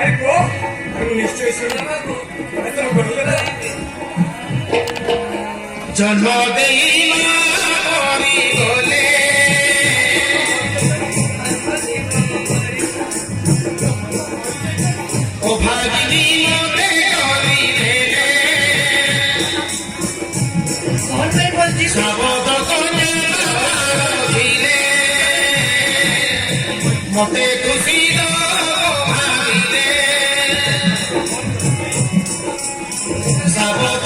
নিশ্চয়ই শুনলাম জন্ম দেই বলে ও ভাগিনী মতে করিলে শবদ কন্যা মতে খুশি ভাবিলে শবদ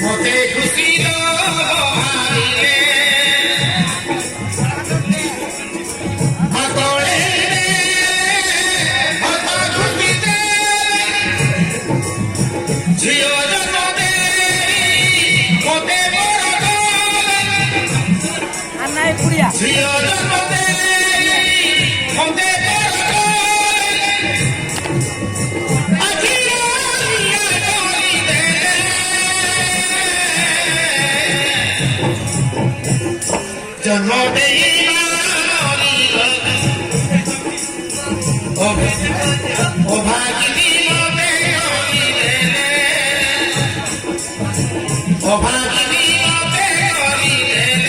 মতে খুশি ভাবিলে ঝিও জন্ম দেই মতে ঝিও জন্ম দেই মতে জন্ম দেই ও ভাগিনী মতে করিলে ও ভাগিনী মতে করিলে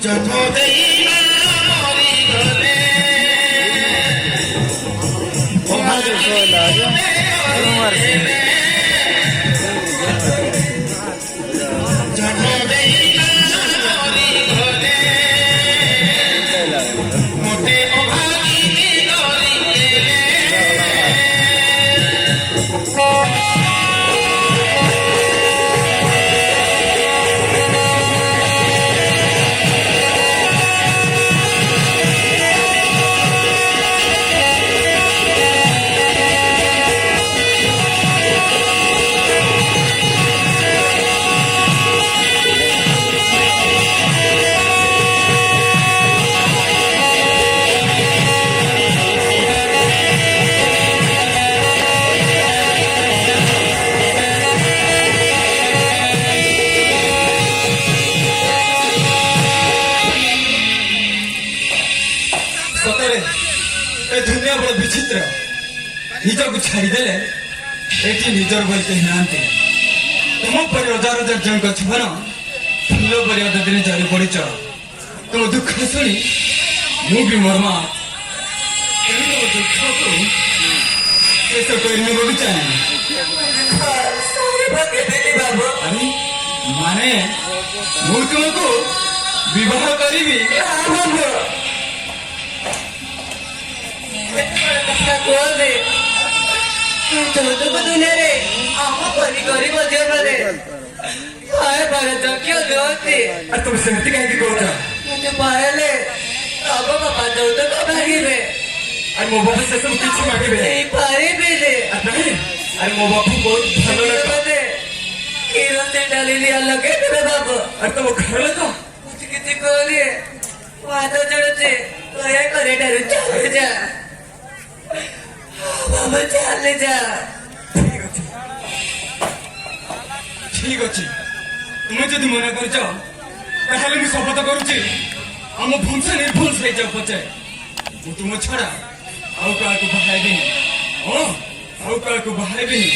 জন্ম দেই মরিগলে ও ভাগিনী জন্ম দেই মরিগলে মতে ও ভাগিনী করিলে दुनिया बड़ विचित्र निज को छाड़देले ये निजर बोल कही ना तुम पर हजार हजार जन जीवन फूल पर अधा दिन झरी पड़च तुम दुख शुणी मुझे मर्मा दुख को शेष करने चाहे माने तुमको ବିବାହ କରିବି। କୁହନ୍ତି ଯୌତୁକ ଦୁନିଆରେ ଆମ ପରି ଗରିବ ଝିଅମାନେ ଶହେ ବାର ଯଜ୍ଞ ଦିଅନ୍ତି। ଆଉ ତମେ ସେମିତି କାହିଁକି କହୁଛ? ମୋତେ ପାଇଲେ ତମ ବାପା ଯୌତୁକ ମାଗିବେ, ଆଉ ମୋ ବାପା ସେସବୁ କିଛି ମାଗିବେ ପାରିବିନି। ନାହିଁ। ଆରେ ମୋ ବାପା ବହୁତ ଭଲ ଲୋକ। ମତେ କିରୋସିନ ଡାଲି ନିଆଁ ଲଗେଇଦେବେ ବାବୁ। ଆଉ ତମ ଘର ଲୋକ କିଛି କିଛି କହିଲେ ମୁଁ ହାତ ଚଳୁଛି, ଦୟାକରି ଏଠାରୁ ଚାଲି ଯା ବାବୁ, ଚାଲି ଯା। ଠିକ ଅଛି, ଠିକ ଅଛି। ତୁମେ ଯଦି ମନା କରିଛ ତାହେଲେ ମୁଁ ଶପଥ କରୁଛି ଆମ ବଂଶ ନିର୍ଭଂଶ ହେଇଯାଉ ପଛେ ମୁଁ ତୁମ ଛଡା ଆଉ କାହାକୁ ବାହାଇବିନି। ହଁ, ଆଉ କାହାକୁ ବାହାଇବିନି।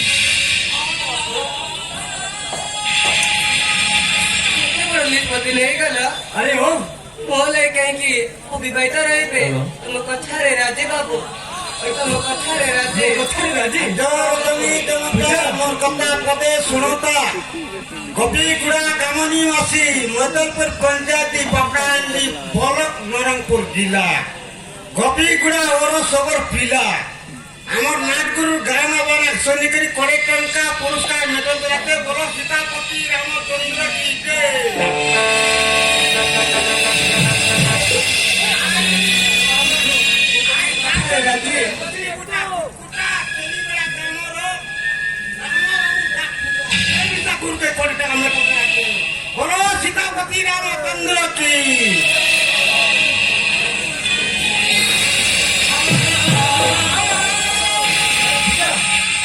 ଏତେ ବଡ଼ ନିଷ୍ପତ୍ତି ନେଇଗଲ। ଆରେ ହଁ, ମୋ ଲାଗି କାହିଁକି ଅବିବାହିତ ରହିବେ? ତୁମ କଥାରେ ରାଜି ବାବୁ, ତୁମ କଥାରେ ରାଜି। ମୋ କଥାରେ ରାଜି। মোর কথা কবে শুনতা গোপীগুড়া কামনি মাসি মদলপুর পঞ্চায়েত পাপড়াহান্ডি ব্লক নরংপুর জেলা গোপীগুড়া ওর সবর পিলা আমার নাটগুরু গায়না বানা সৈনিকের করে টঙ্কা পুরস্কার মেডল রাখতে বল সীতাপতি রামচন্দ্র কি রাজি। বলো সীতাপতি রামচন্দ্র কি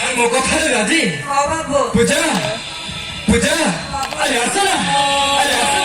আর ମୋ କଥାରେ ରାଜି। ହଁ ବାବୁ, ପୂଜା, ପୂଜା, ଆରେ ଆସ ନା, ଆରେ ଆସ।